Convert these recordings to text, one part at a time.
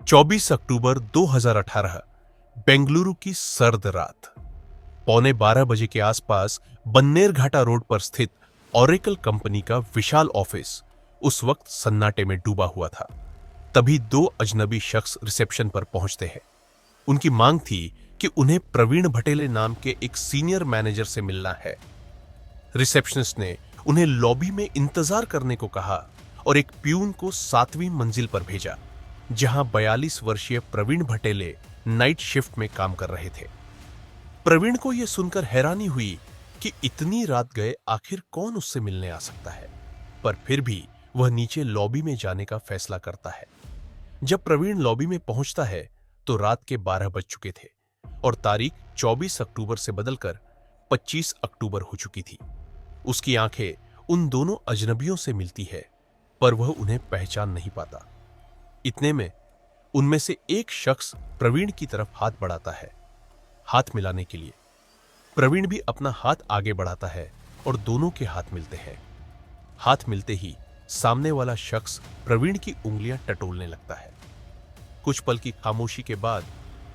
24 अक्टूबर 2018 बेंगलुरु की सर्द रात। पौने 12 बजे के आसपास बन्नेरघाटा रोड पर स्थित ओरेकल कंपनी का विशाल ऑफिस उस वक्त सन्नाटे में डूबा हुआ था। तभी दो अजनबी शख्स रिसेप्शन पर पहुंचते हैं। उनकी मांग थी कि उन्हें प्रवीण भटेले नाम के एक सीनियर मैनेजर से मिलना है। रिसेप्शनिस्ट ने उन्हें लॉबी में इंतजार करने को कहा और एक प्यून को 7वीं मंजिल पर भेजा, जहां 42 वर्षीय प्रवीण भटेले नाइट शिफ्ट में काम कर रहे थे। प्रवीण को यह सुनकर हैरानी हुई कि इतनी रात गए आखिर कौन उससे मिलने आ सकता है, पर फिर भी वह नीचे लॉबी में जाने का फैसला करता है। जब प्रवीण लॉबी में पहुंचता है तो रात के 12 बज चुके थे और तारीख 24 अक्टूबर से बदलकर 25 अक्टूबर हो चुकी थी। उसकी आंखें उन दोनों अजनबियों से मिलती है, पर वह उन्हें पहचान नहीं पाता। इतने में उनमें से एक शख्स प्रवीण की तरफ हाथ बढ़ाता है, हाथ मिलाने के लिए। प्रवीण भी अपना हाथ आगे बढ़ाता है और दोनों के हाथ मिलते हैं। हाथ मिलते ही सामने वाला शख्स प्रवीण की उंगलियां टटोलने लगता है। कुछ पल की खामोशी के बाद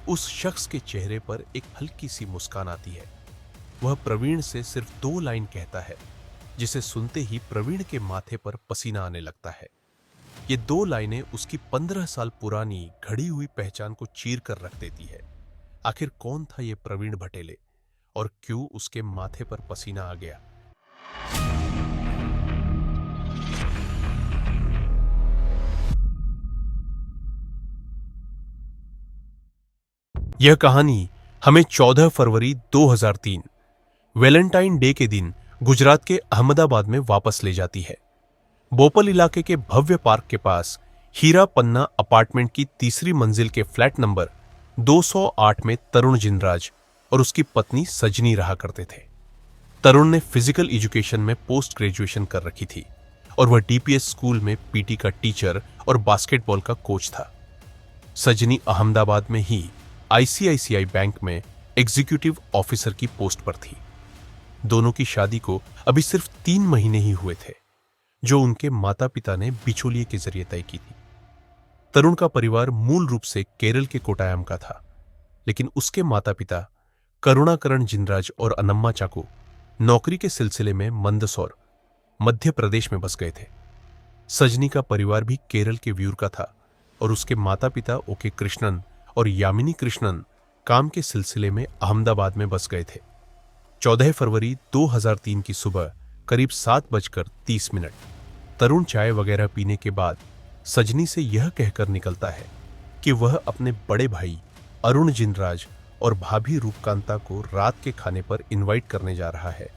उस शख्स के चेहरे पर एक हल्की सी मुस्कान आती है। वह प्रवीण से सिर्फ 2 लाइन कहता है, जिसे सुनते ही प्रवीण के माथे पर पसीना आने लगता है। ये 2 लाइनें उसकी 15 साल पुरानी घड़ी हुई पहचान को चीर कर रख देती है। आखिर कौन था ये प्रवीण भटेले और क्यों उसके माथे पर पसीना आ गया? यह कहानी हमें 14 फरवरी 2003 वैलेंटाइन डे के दिन गुजरात के अहमदाबाद में वापस ले जाती है। बोपल इलाके के भव्य पार्क के पास हीरा पन्ना अपार्टमेंट की 3री मंजिल के फ्लैट नंबर 208 में तरुण जिनराज और उसकी पत्नी सजनी रहा करते थे। तरुण ने फिजिकल एजुकेशन में पोस्ट ग्रेजुएशन कर रखी थी और वह डीपीएस स्कूल में पीटी का टीचर और बास्केटबॉल का कोच था। सजनी अहमदाबाद में ही आईसीआईसीआई बैंक में एग्जीक्यूटिव ऑफिसर की पोस्ट पर थी। दोनों की शादी को अभी सिर्फ 3 महीने ही हुए थे, जो उनके माता पिता ने बिचौलिए के जरिए तय की थी। तरुण का परिवार मूल रूप से केरल के कोटायाम का था, लेकिन उसके माता पिता करुणाकरण जिनराज और अनम्मा चाकू नौकरी के सिलसिले में मंदसौर, मध्य प्रदेश में बस गए थे। सजनी का परिवार भी केरल के व्यूर का था और उसके माता पिता ओके कृष्णन और यामिनी कृष्णन काम के सिलसिले में अहमदाबाद में बस गए थे। 14 फरवरी 2003 की सुबह करीब 7:30 तरुण चाय वगैरह पीने के बाद सजनी से यह कहकर निकलता है कि वह अपने बड़े भाई अरुण जिनराज और भाभी रूपकांता को रात के खाने पर इनवाइट करने जा रहा है,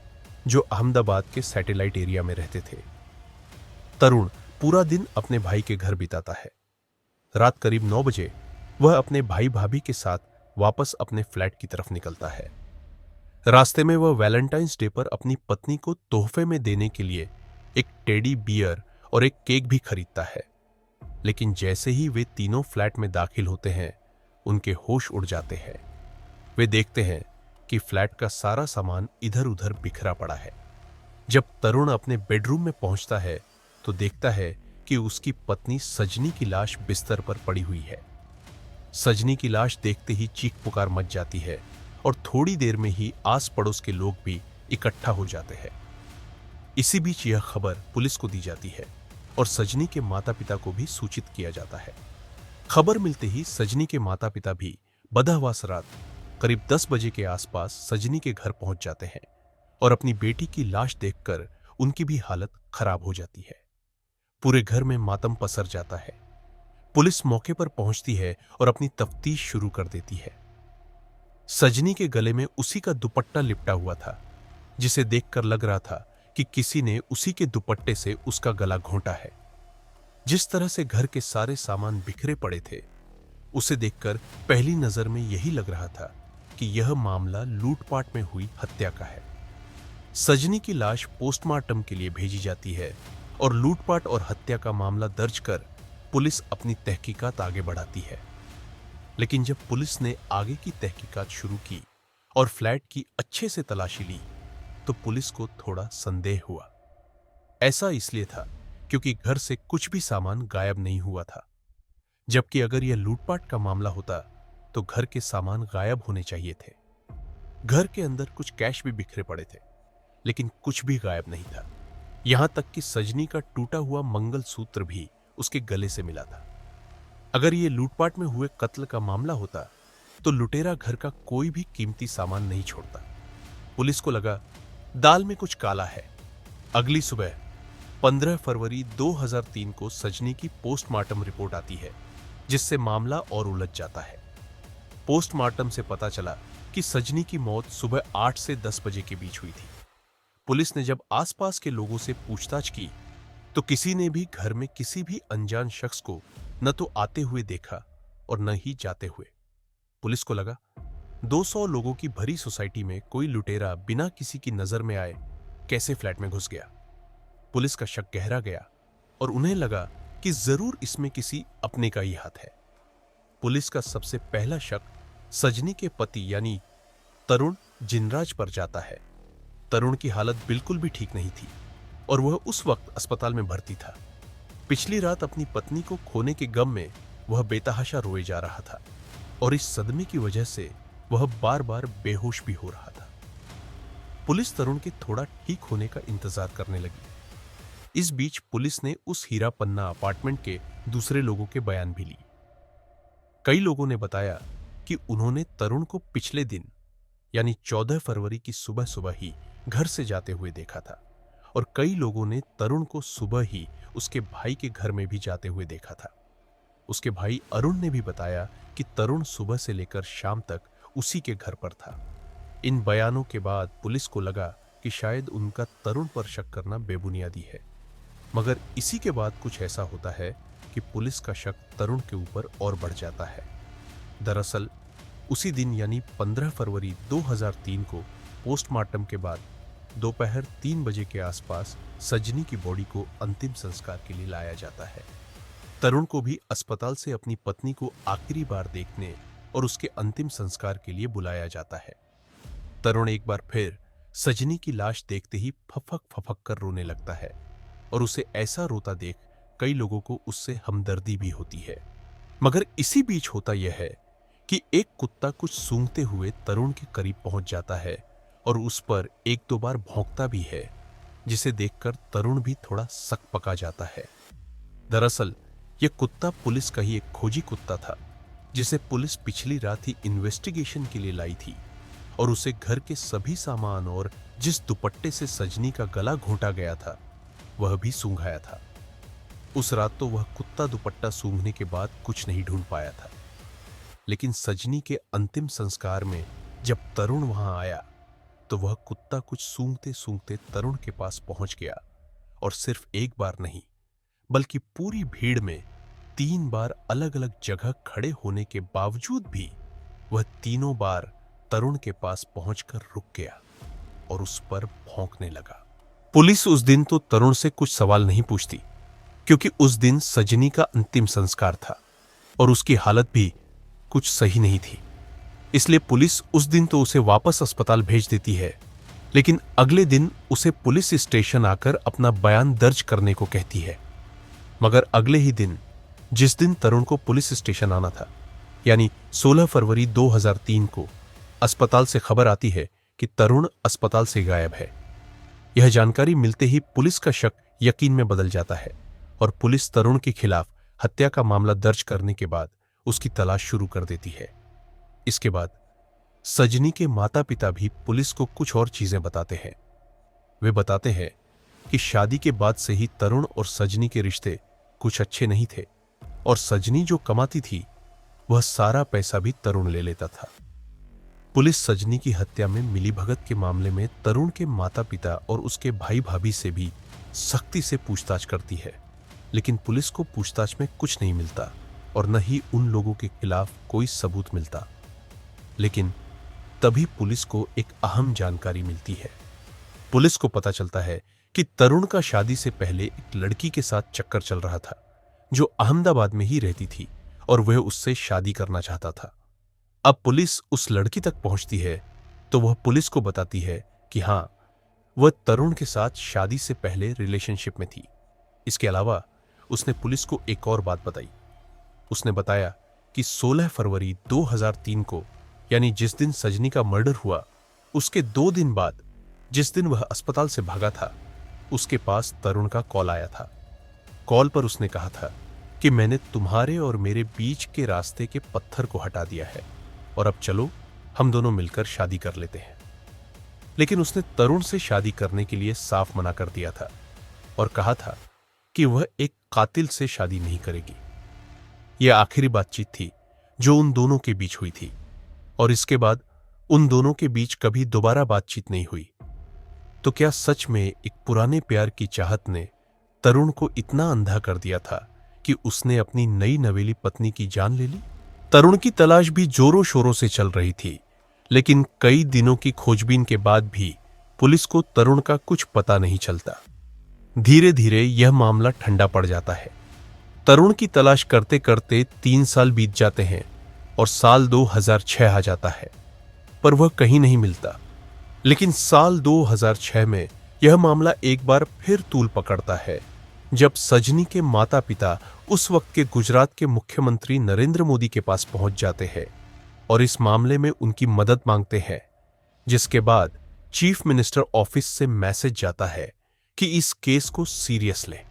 जो अहमदाबाद के सैटेलाइट एरिया में रहते थे। तरुण पूरा दिन अपने भाई के घर बिताता है। रात करीब 9 बजे वह अपने भाई भाभी के साथ वापस अपने फ्लैट की तरफ निकलता है। रास्ते में वह वैलेंटाइंस डे पर अपनी पत्नी को तोहफे में देने के लिए एक टेडी बियर और एक केक भी खरीदता है, लेकिन जैसे ही वे तीनों फ्लैट में दाखिल होते हैं, उनके होश उड़ जाते हैं। वे देखते हैं कि फ्लैट का सारा सामान इधर उधर बिखरा पड़ा है। जब तरुण अपने बेडरूम में पहुंचता है तो देखता है कि उसकी पत्नी सजनी की लाश बिस्तर पर पड़ी हुई है। सजनी की लाश देखते ही चीख पुकार मच जाती है और थोड़ी देर में ही आस पड़ोस के लोग भी इकट्ठा हो जाते हैं। इसी बीच यह खबर पुलिस को दी जाती है और सजनी के माता पिता को भी सूचित किया जाता है। खबर मिलते ही सजनी के माता पिता भी बदहवास रात करीब 10 बजे के आसपास सजनी के घर पहुंच जाते हैं और अपनी बेटी की लाश देखकर उनकी भी हालत खराब हो जाती है। पूरे घर में मातम पसर जाता है। पुलिस मौके पर पहुंचती है और अपनी तफ्तीश शुरू कर देती है। सजनी के गले में उसी का दुपट्टा लिपटा हुआ था, जिसे देखकर लग रहा था कि किसी ने उसी के दुपट्टे से उसका गला घोंटा है। जिस तरह से घर के सारे सामान बिखरे पड़े थे, उसे देखकर पहली नजर में यही लग रहा था कि यह मामला लूटपाट में हुई हत्या का है। सजनी की लाश पोस्टमार्टम के लिए भेजी जाती है और लूटपाट और हत्या का मामला दर्ज कर पुलिस अपनी तहकीकात आगे बढ़ाती है। लेकिन जब पुलिस ने आगे की तहकीकात शुरू की और फ्लैट की अच्छे से तलाशी ली, तो पुलिस को थोड़ा संदेह हुआ। ऐसा इसलिए था क्योंकि घर से कुछ भी सामान गायब नहीं हुआ था। जबकि अगर यह लूटपाट का मामला होता तो घर के सामान गायब होने चाहिए थे। घर के अंदर कुछ कैश भी बिखरे पड़े थे, लेकिन कुछ भी गायब नहीं था। यहां तक कि सजनी का टूटा हुआ मंगलसूत्र भी उसके गले से मिला था। अगर यह लूटपाट में हुए कत्ल का मामला होता तो लुटेरा घर का कोई भी कीमती सामान नहीं छोड़ता। पुलिस को लगा दाल में कुछ काला है। अगली सुबह 15 फरवरी 2003 को सजनी की पोस्टमार्टम रिपोर्ट आती है, जिससे मामला और उलझ जाता है। पोस्टमार्टम से पता चला कि सजनी की मौत सुबह 8 से 10 बजे के बीच हुई थी। पुलिस ने जब आसपास के लोगों से पूछताछ की तो किसी ने भी घर में किसी भी अनजान शख्स को न तो आते हुए देखा और न ही जाते हुए। पुलिस को लगा 200 लोगों की भरी सोसाइटी में कोई लुटेरा बिना किसी की नजर में आए कैसे फ्लैट में घुस गया। पुलिस का शक गहरा गया और उन्हें लगा कि जरूर इसमें किसी अपने का ही हाथ है। पुलिस का सबसे पहला शक सजनी के पति यानी तरुण जिनराज पर जाता है। तरुण की हालत बिल्कुल भी ठीक नहीं थी और वह उस वक्त अस्पताल में भर्ती था। पिछली रात अपनी पत्नी को खोने के गम में वह बेतहाशा रोए जा रहा था और इस सदमे की वजह से वह बार बार बेहोश भी हो रहा था। पुलिस तरुण के थोड़ा ठीक होने का इंतजार करने लगी। इस बीच पुलिस ने उस हीरा पन्ना अपार्टमेंट के दूसरे लोगों के बयान भी लिए। कई लोगों ने बताया कि उन्होंने तरुण को पिछले दिन यानी 14 फरवरी की सुबह सुबह ही घर से जाते हुए देखा था और कई लोगों ने तरुण को सुबह ही उसके भाई के घर में भी जाते हुए देखा था। उसके भाई अरुण ने भी बताया कि तरुण सुबह से लेकर शाम तक उसी के घर पर था। इन बयानों के बाद पुलिस को लगा कि शायद उनका तरुण पर शक करना बेबुनियादी है, मगर इसी के बाद कुछ ऐसा होता है कि पुलिस का शक तरुण के ऊपर और बढ़ जाता है। दरअसल उसी दिन यानी 15 फरवरी 2003 को पोस्टमार्टम के बाद दोपहर 3 बजे के आसपास सजनी की बॉडी को अंतिम संस्कार के लिए लाया जाता है। तरुण को भी अस्पताल से अपनी पत्नी को आखिरी बार देखने और उसके अंतिम संस्कार के लिए बुलाया जाता है। तरुण एक बार फिर सजनी की लाश देखते ही फफक फफक कर रोने लगता है और उसे ऐसा रोता देख कई लोगों को उससे हमदर्दी भी होती है। मगर इसी बीच होता यह है कि एक कुत्ता कुछ सूंघते हुए तरुण के करीब पहुंच जाता है और उस पर एक दो बार भौंकता भी है, जिसे देखकर तरुण भी थोड़ा सकपका जाता है। दरअसल यह कुत्ता पुलिस का ही एक खोजी कुत्ता था, जिसे पुलिस पिछली रात ही इन्वेस्टिगेशन के लिए लाई थी और उसे घर के सभी सामान और जिस दुपट्टे से सजनी का गला घोंटा गया था वह भी सूंघाया था। उस रात तो वह कुत्ता दुपट्टा सूंघने के बाद कुछ नहीं ढूंढ पाया था, लेकिन सजनी के अंतिम संस्कार में जब तरुण वहां आया तो वह कुत्ता कुछ सूंघते सूंघते तरुण के पास पहुंच गया और सिर्फ एक बार नहीं बल्कि पूरी भीड़ में 3 बार अलग अलग जगह खड़े होने के बावजूद भी वह तीनों बार तरुण के पास पहुंचकर रुक गया और उस पर भौंकने लगा। पुलिस उस दिन तो तरुण से कुछ सवाल नहीं पूछती, क्योंकि उस दिन सजनी का अंतिम संस्कार था और उसकी हालत भी कुछ सही नहीं थी। इसलिए पुलिस उस दिन तो उसे वापस अस्पताल भेज देती है, लेकिन अगले दिन उसे पुलिस स्टेशन आकर अपना बयान दर्ज करने को कहती है। मगर अगले ही दिन, जिस दिन तरुण को पुलिस स्टेशन आना था, यानी 16 फरवरी 2003 को अस्पताल से खबर आती है कि तरुण अस्पताल से गायब है। यह जानकारी मिलते ही पुलिस का शक यकीन में बदल जाता है और पुलिस तरुण के खिलाफ हत्या का मामला दर्ज करने के बाद उसकी तलाश शुरू कर देती है। इसके बाद सजनी के माता पिता भी पुलिस को कुछ और चीजें बताते हैं। वे बताते हैं कि शादी के बाद से ही तरुण और सजनी के रिश्ते कुछ अच्छे नहीं थे और सजनी जो कमाती थी वह सारा पैसा भी तरुण ले लेता था। पुलिस सजनी की हत्या में मिलीभगत के मामले में तरुण के माता पिता और उसके भाई भाभी से भी सख्ती से पूछताछ करती है, लेकिन पुलिस को पूछताछ में कुछ नहीं मिलता और न ही उन लोगों के खिलाफ कोई सबूत मिलता। लेकिन तभी पुलिस को एक अहम जानकारी मिलती है। पुलिस को पता चलता है कि तरुण का शादी से पहले एक लड़की के साथ चक्कर चल रहा था जो अहमदाबाद में ही रहती थी और वह उससे शादी करना चाहता था। अब पुलिस उस लड़की तक पहुंचती है तो वह पुलिस को बताती है कि हां, वह तरुण के साथ शादी से पहले रिलेशनशिप में थी। इसके अलावा उसने पुलिस को एक और बात बताई उसने बताया कि 16 फरवरी 2003 को, यानी जिस दिन सजनी का मर्डर हुआ, उसके 2 दिन बाद, जिस दिन वह अस्पताल से भागा था, उसके पास तरुण का कॉल आया था। कॉल पर उसने कहा था कि मैंने तुम्हारे और मेरे बीच के रास्ते के पत्थर को हटा दिया है और अब चलो हम दोनों मिलकर शादी कर लेते हैं। लेकिन उसने तरुण से शादी करने के लिए साफ मना कर दिया था और कहा था कि वह एक कातिल से शादी नहीं करेगी। यह आखिरी बातचीत थी जो उन दोनों के बीच हुई थी और इसके बाद उन दोनों के बीच कभी दोबारा बातचीत नहीं हुई। तो क्या सच में एक पुराने प्यार की चाहत ने तरुण को इतना अंधा कर दिया था कि उसने अपनी नई नवेली पत्नी की जान ले ली? तरुण की तलाश भी जोरों शोरों से चल रही थी, लेकिन कई दिनों की खोजबीन के बाद भी पुलिस को तरुण का कुछ पता नहीं चलता। धीरे धीरे यह मामला ठंडा पड़ जाता है। तरुण की तलाश करते करते 3 साल बीत जाते हैं और साल 2006 आ जाता है, पर वह कहीं नहीं मिलता। लेकिन साल 2006 में यह मामला एक बार फिर तूल पकड़ता है, जब सजनी के माता पिता उस वक्त के गुजरात के मुख्यमंत्री नरेंद्र मोदी के पास पहुंच जाते हैं और इस मामले में उनकी मदद मांगते हैं, जिसके बाद चीफ मिनिस्टर ऑफिस से मैसेज जाता है कि इस केस को सीरियस लें।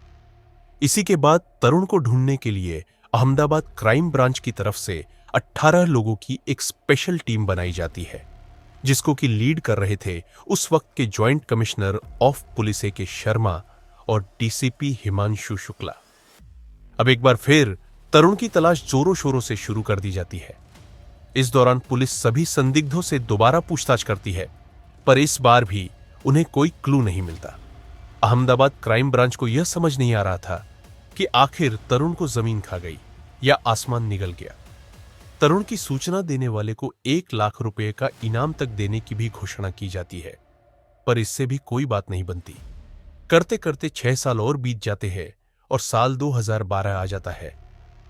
इसी के बाद तरुण को ढूंढने के लिए अहमदाबाद क्राइम ब्रांच की तरफ से 18 लोगों की एक स्पेशल टीम बनाई जाती है, जिसको कि लीड कर रहे थे उस वक्त के ज्वाइंट कमिश्नर ऑफ पुलिस के शर्मा और डीसीपी हिमांशु शुक्ला। अब एक बार फिर तरुण की तलाश जोरों शोरों से शुरू कर दी जाती है। इस दौरान पुलिस सभी संदिग्धों से दोबारा पूछताछ करती है, पर इस बार भी उन्हें कोई क्लू नहीं मिलता। अहमदाबाद क्राइम ब्रांच को यह समझ नहीं आ रहा था कि आखिर तरुण को जमीन खा गई या आसमान निगल गया। तरुण की सूचना देने वाले को 1 लाख रुपए का इनाम तक देने की भी घोषणा की जाती है, पर इससे भी कोई बात नहीं बनती। करते करते 6 साल और बीत जाते हैं और साल 2012 आ जाता है,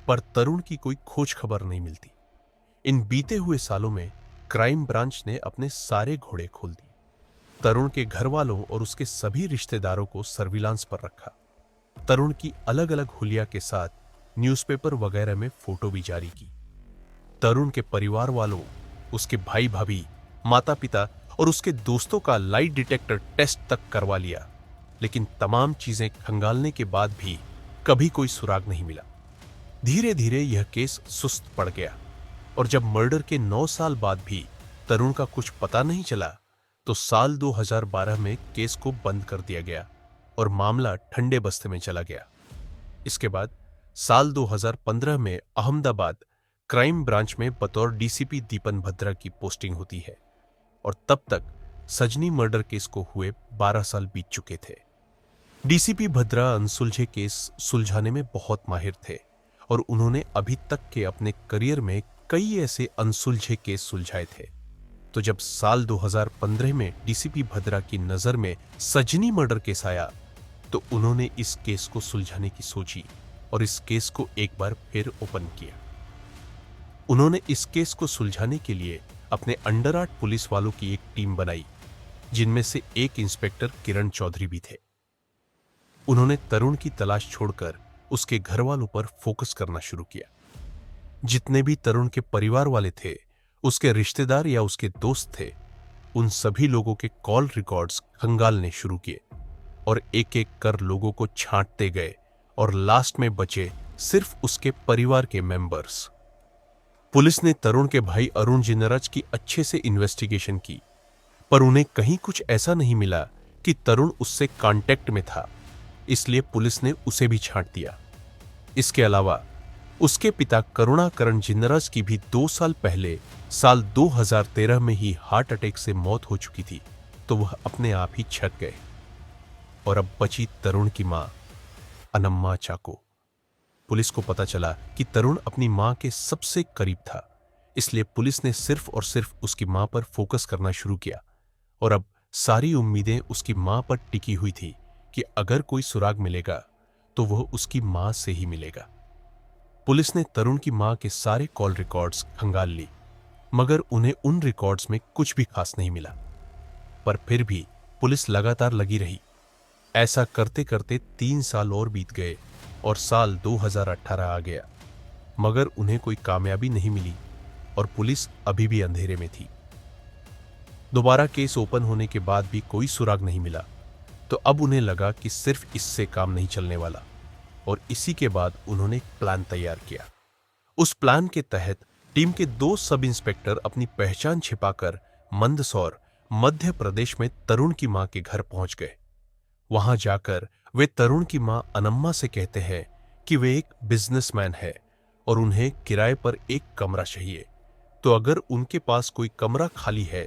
पर तरुण की कोई खोज खबर नहीं मिलती। इन बीते हुए सालों में क्राइम ब्रांच ने अपने सारे घोड़े खोल दिए। तरुण के घर वालों और उसके सभी रिश्तेदारों को सर्विलांस पर रखा। तरुण की अलग अलग हुलिया के साथ न्यूज़पेपर वगैरह में फोटो भी जारी की। तरुण के परिवार वालों, उसके भाई भाभी, माता पिता और उसके दोस्तों का लाई डिटेक्टर टेस्ट तक करवा लिया, लेकिन तमाम चीजें खंगालने के बाद भी कभी कोई सुराग नहीं मिला। धीरे धीरे यह केस सुस्त पड़ गया और जब मर्डर के 9 साल बाद भी तरुण का कुछ पता नहीं चला, तो साल 2012 में केस को बंद कर दिया गया और मामला ठंडे बस्ते में चला गया। इसके बाद साल 2015 में अहमदाबाद क्राइम ब्रांच में बतौर डीसीपी दीपन भद्रा की पोस्टिंग होती है और तब तक सजनी मर्डर केस को हुए 12 साल बीत चुके थे। डीसीपी भद्रा अनसुलझे केस सुलझाने में बहुत माहिर थे और उन्होंने अभी तक के अपने करियर में कई ऐसे अनसुलझे केस सुलझाए थे। तो जब साल 2015 में डीसीपी भद्रा की नजर में सजनी मर्डर केस आया, तो उन्होंने इस केस को सुलझाने की सोची और इस केस को एक बार फिर ओपन किया। उन्होंने इस केस को सुलझाने के लिए अपने अंडर 8 पुलिस वालों की एक टीम बनाई, जिनमें से एक इंस्पेक्टर किरण चौधरी भी थे। उन्होंने तरुण की तलाश छोड़कर उसके घर वालों पर फोकस करना शुरू किया। जितने भी तरुण के परिवार वाले थे, उसके रिश्तेदार या उसके दोस्त थे, उन सभी लोगों के कॉल रिकॉर्ड्स खंगालने शुरू किए और एक एक कर लोगों को छांटते गए और लास्ट में बचे सिर्फ उसके परिवार के मेंबर्स। पुलिस ने तरुण के भाई अरुण जिन्नराज की अच्छे से इन्वेस्टिगेशन की, पर उन्हें कहीं कुछ ऐसा नहीं मिला कि तरुण उससे कांटेक्ट में था, इसलिए पुलिस ने उसे भी छांट दिया। इसके अलावा उसके पिता करुणाकरण जिन्नराज की भी 2 साल पहले साल 2013 में ही हार्ट अटैक से मौत हो चुकी थी, तो वह अपने आप ही छक गए। और अब बची तरुण की मां अनम्मा चाको। पुलिस को पता चला कि तरुण अपनी मां के सबसे करीब था, इसलिए पुलिस ने सिर्फ और सिर्फ उसकी मां पर फोकस करना शुरू किया और अब सारी उम्मीदें उसकी मां पर टिकी हुई थी कि अगर कोई सुराग मिलेगा तो वह उसकी मां से ही मिलेगा। पुलिस ने तरुण की मां के सारे कॉल रिकॉर्ड्स खंगाल ली, मगर उन्हें उन रिकॉर्ड्स में कुछ भी खास नहीं मिला। पर फिर भी पुलिस लगातार लगी रही। ऐसा करते करते 3 साल और बीत गए और साल 2018 आ गया। मगर उन्हें कोई कामयाबी नहीं मिली और पुलिस अभी भी अंधेरे में थी। दोबारा केस ओपन होने के बाद भी कोई सुराग नहीं मिला, तो अब उन्हें लगा कि सिर्फ इससे काम नहीं चलने वाला, और इसी के बाद उन्होंने एक प्लान तैयार किया। उस प्लान के तहत टीम के 2 सब इंस्पेक्टर अपनी पहचान छिपाकर मंदसौर, मध्य प्रदेश में तरुण की मां के घर पहुंच गए। वहां जाकर वे तरुण की मां अनम्मा से कहते हैं कि वे एक बिजनेसमैन है और उन्हें किराए पर एक कमरा चाहिए, तो अगर उनके पास कोई कमरा खाली है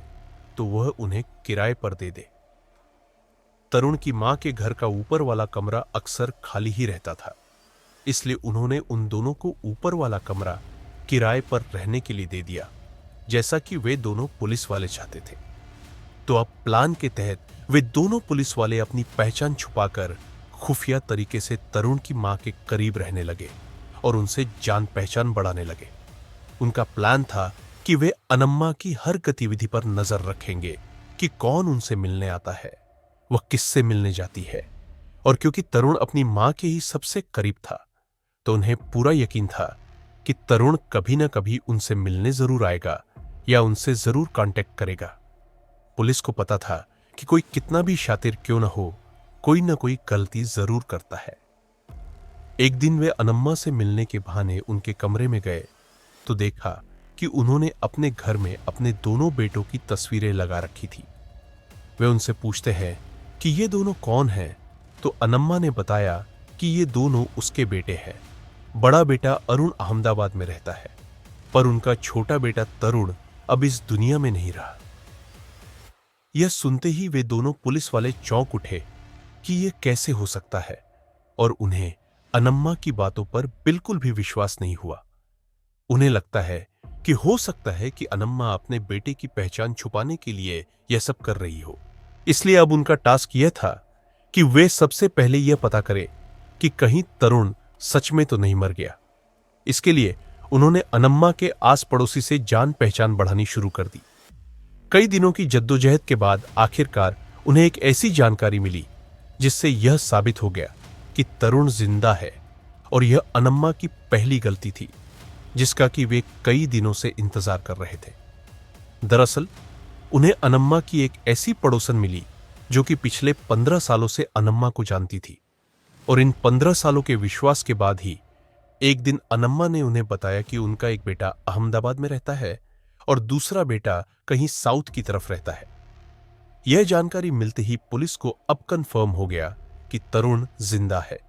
तो वह उन्हें किराए पर दे दे। तरुण की मां के घर का ऊपर वाला कमरा अक्सर खाली ही रहता था, इसलिए उन्होंने उन दोनों को ऊपर वाला कमरा किराए पर रहने के लिए दे दिया, जैसा कि वे दोनों पुलिस वाले चाहते थे। तो अब प्लान के तहत वे दोनों पुलिस वाले अपनी पहचान छुपाकर खुफिया तरीके से तरुण की मां के करीब रहने लगे और उनसे जान पहचान बढ़ाने लगे। उनका प्लान था कि वे अनम्मा की हर गतिविधि पर नजर रखेंगे कि कौन उनसे मिलने आता है, वह किससे मिलने जाती है, और क्योंकि तरुण अपनी मां के ही सबसे करीब था, तो उन्हें पूरा यकीन था कि तरुण कभी ना कभी उनसे मिलने जरूर आएगा या उनसे जरूर कांटेक्ट करेगा। पुलिस को पता था कि कोई कितना भी शातिर क्यों ना हो, कोई ना कोई गलती जरूर करता है। एक दिन वे अनम्मा से मिलने के बहाने उनके कमरे में गए तो देखा कि उन्होंने अपने घर में अपने दोनों बेटों की तस्वीरें लगा रखी थी। वे उनसे पूछते हैं कि ये दोनों कौन हैं, तो अनम्मा ने बताया कि ये दोनों उसके बेटे हैं। बड़ा बेटा अरुण अहमदाबाद में रहता है, पर उनका छोटा बेटा तरुण अब इस दुनिया में नहीं रहा। यह सुनते ही वे दोनों पुलिस वाले चौंक उठे कि यह कैसे हो सकता है, और उन्हें अनम्मा की बातों पर बिल्कुल भी विश्वास नहीं हुआ। उन्हें लगता है कि हो सकता है कि अनम्मा अपने बेटे की पहचान छुपाने के लिए यह सब कर रही हो। इसलिए अब उनका टास्क यह था कि वे सबसे पहले यह पता करें कि कहीं तरुण सच में तो नहीं मर गया। इसके लिए उन्होंने अनम्मा के आस पड़ोसी से जान पहचान बढ़ानी शुरू कर दी। कई दिनों की जद्दोजहद के बाद आखिरकार उन्हें एक ऐसी जानकारी मिली जिससे यह साबित हो गया कि तरुण जिंदा है, और यह अनम्मा की पहली गलती थी जिसका कि वे कई दिनों से इंतजार कर रहे थे। दरअसल उन्हें अनम्मा की एक ऐसी पड़ोसन मिली जो कि पिछले 15 सालों से अनम्मा को जानती थी, और इन 15 सालों के विश्वास के बाद ही एक दिन अनम्मा ने उन्हें बताया कि उनका एक बेटा अहमदाबाद में रहता है और दूसरा बेटा कहीं साउथ की तरफ रहता है। यह जानकारी मिलते ही पुलिस को अब कंफर्म हो गया कि तरुण जिंदा है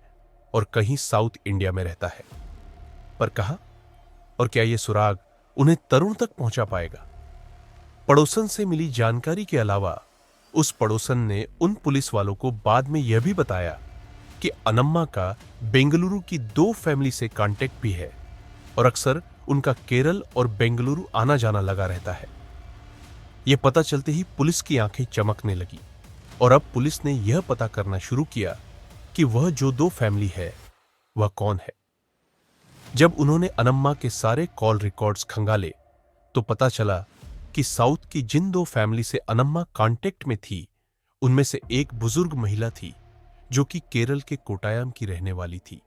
और कहीं साउथ इंडिया में रहता है। पर कहां और क्या यह सुराग उन्हें तरुण तक पहुंचा पाएगा? पड़ोसन से मिली जानकारी के अलावा उस पड़ोसन ने उन पुलिस वालों को बाद में यह भी बताया कि अनम्मा का बेंगलुरु की 2 फैमिली से कांटेक्ट भी है और अक्सर उनका केरल और बेंगलुरु आना जाना लगा रहता है। यह पता चलते ही पुलिस की आंखें चमकने लगी, और अब पुलिस ने यह पता करना शुरू किया कि वह जो 2 फैमिली है वह कौन है। जब उन्होंने अनम्मा के सारे कॉल रिकॉर्ड्स खंगाले तो पता चला कि साउथ की जिन 2 फैमिली से अनम्मा कांटेक्ट में थी, उनमें से एक बुजुर्ग महिला थी जो कि केरल के कोटायाम की रहने वाली थी,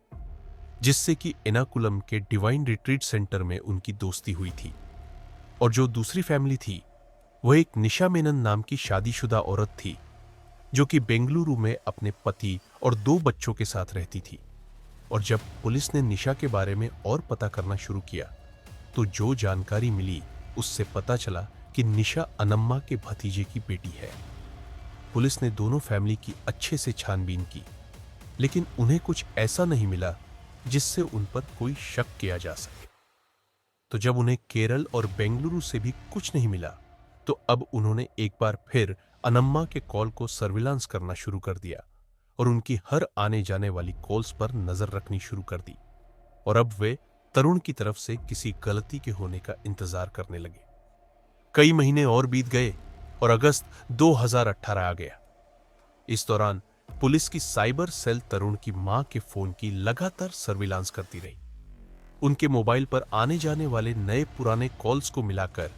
जिससे कि एनाकुलम के डिवाइन रिट्रीट सेंटर में उनकी दोस्ती हुई थी। और जो दूसरी फैमिली थी वह एक निशा मेनन नाम की शादीशुदा औरत थी जो कि बेंगलुरु में अपने पति और 2 बच्चों के साथ रहती थी। और जब पुलिस ने निशा के बारे में और पता करना शुरू किया तो जो जानकारी मिली उससे पता चला कि निशा अनम्मा के भतीजे की बेटी है। पुलिस ने दोनों फैमिली की अच्छे से छानबीन की, लेकिन उन्हें कुछ ऐसा नहीं मिला जिससे उन पर कोई शक किया जा सके। तो जब उन्हें केरल और बेंगलुरु से भी कुछ नहीं मिला तो अब उन्होंने एक बार फिर अनम्मा के कॉल को सर्विलांस करना शुरू कर दिया और उनकी हर आने जाने वाली कॉल्स पर नजर रखनी शुरू कर दी। और अब वे तरुण की तरफ से किसी गलती के होने का इंतजार करने लगे। कई महीने और बीत गए और अगस्त 2018 आ गया। इस दौरान पुलिस की साइबर सेल तरुण की मां के फोन की लगातार सर्विलांस करती रही। उनके मोबाइल पर आने जाने वाले नए पुराने कॉल्स को मिलाकर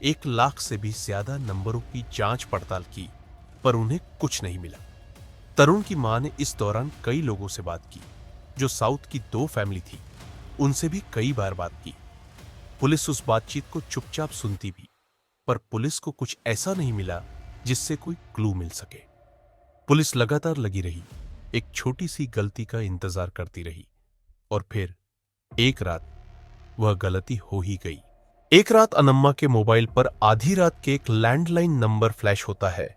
1 लाख से भी ज्यादा नंबरों की जांच पड़ताल की, पर उन्हें कुछ नहीं मिला। तरुण की मां ने इस दौरान कई लोगों से बात की जो साउथ की 2 फैमिली थी, उनसे भी कई बार बात की। पुलिस उस बातचीत को चुपचाप सुनती भी, पर पुलिस को कुछ ऐसा नहीं मिला जिससे कोई क्लू मिल सके। पुलिस लगातार लगी रही, एक छोटी सी गलती का इंतजार करती रही, और फिर एक रात वह गलती हो ही गई। एक रात अनम्मा के मोबाइल पर आधी रात के एक लैंडलाइन नंबर फ्लैश होता है।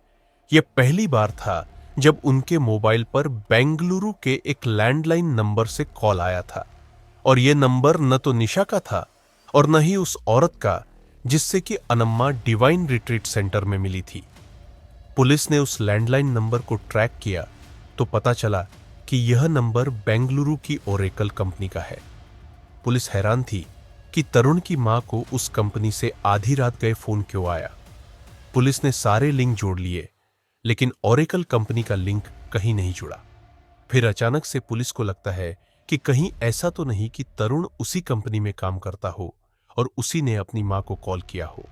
यह पहली बार था जब उनके मोबाइल पर बेंगलुरु के एक लैंडलाइन नंबर से कॉल आया था, और यह नंबर न तो निशा का था और न ही उस औरत का जिससे कि अनम्मा डिवाइन रिट्रीट सेंटर में मिली थी। पुलिस ने उस लैंडलाइन नंबर को ट्रैक किया तो पता चला कि यह नंबर बेंगलुरु की ओरेकल कंपनी का है। पुलिस हैरान थी कि तरुण की मां को उस कंपनी से आधी रात गए फोन क्यों आया। पुलिस ने सारे लिंक जोड़ लिए, लेकिन ओरेकल कंपनी का लिंक कहीं नहीं जुड़ा। फिर अचानक से पुलिस को लगता है कि कहीं ऐसा तो नहीं कि तरुण उसी कंपनी में काम करता हो और उसी ने अपनी मां को कॉल किया हो।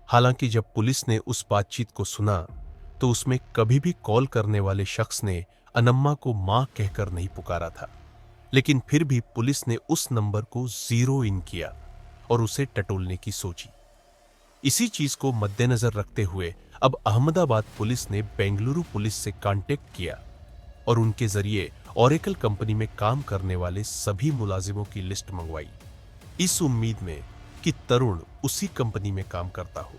हालांकि जब पुलिस ने उस बातचीत को सुना तो उसमें कभी भी कॉल करने वाले शख्स ने अनम्मा को मां कहकर नहीं पुकारा था, लेकिन फिर भी पुलिस ने उस नंबर को जीरो इन किया और उसे टटोलने की सोची। इसी चीज को मद्देनजर रखते हुए अब अहमदाबाद पुलिस ने बेंगलुरु पुलिस से कांटेक्ट किया और उनके जरिए ओरेकल कंपनी में काम करने वाले सभी मुलाजिमों की लिस्ट मंगवाई, इस उम्मीद में कि तरुण उसी कंपनी में काम करता हो।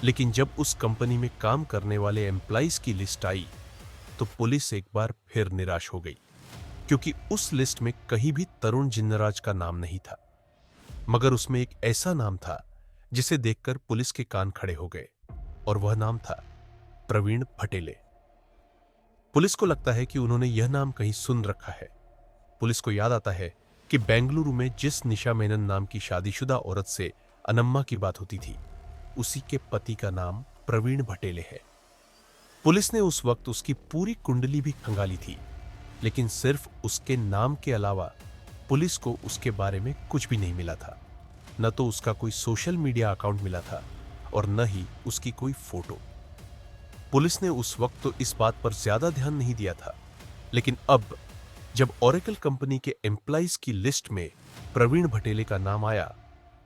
लेकिन जब उस कंपनी में काम करने वाले एम्प्लॉइज की लिस्ट आई तो पुलिस एक बार फिर निराश हो गई, क्योंकि उस लिस्ट में कहीं भी तरुण जिन्नराज का नाम नहीं था, मगर उसमें एक ऐसा नाम था जिसे देखकर पुलिस के कान खड़े हो गए, और वह नाम था प्रवीण भटेले। पुलिस को लगता है कि उन्होंने यह नाम कहीं सुन रखा है। पुलिस को याद आता है कि बेंगलुरु में जिस निशा मेनन नाम की शादीशुदा औरत से अनम्मा की बात होती थी, उसी के पति का नाम प्रवीण भटेले है। पुलिस ने उस वक्त उसकी पूरी कुंडली भी खंगाली थी, लेकिन सिर्फ उसके नाम के अलावा पुलिस को उसके बारे में कुछ भी नहीं मिला था। न तो उसका कोई सोशल मीडिया अकाउंट मिला था और न ही उसकी कोई फोटो। पुलिस ने उस वक्त तो इस बात पर ज्यादा ध्यान नहीं दिया था, लेकिन अब जब ओरेकल कंपनी के एम्प्लॉइज की लिस्ट में प्रवीण भटेले का नाम आया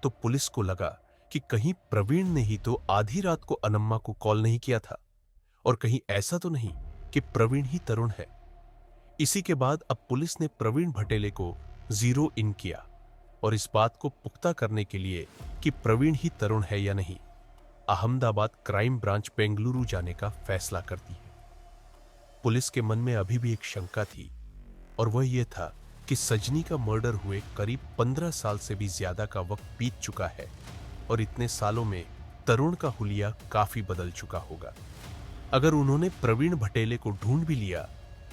तो पुलिस को लगा कि कहीं प्रवीण ने ही तो आधी रात को अनम्मा को कॉल नहीं किया था, और कहीं ऐसा तो नहीं कि प्रवीण ही तरुण है। इसी के बाद अब पुलिस ने प्रवीण भटेले को जीरो इन किया और इस बात को पुख्ता करने के लिए कि प्रवीण ही तरुण है या नहीं, अहमदाबाद क्राइम ब्रांच बेंगलुरु जाने का फैसला करती है। पुलिस के मन में अभी भी एक शंका थी, और वह यह था कि सजनी का मर्डर हुए करीब 15 साल से भी ज्यादा का वक्त बीत चुका है, और इतने सालों में तरुण का हुलिया काफी बदल चुका होगा। अगर उन्होंने प्रवीण भटेले को ढूंढ भी लिया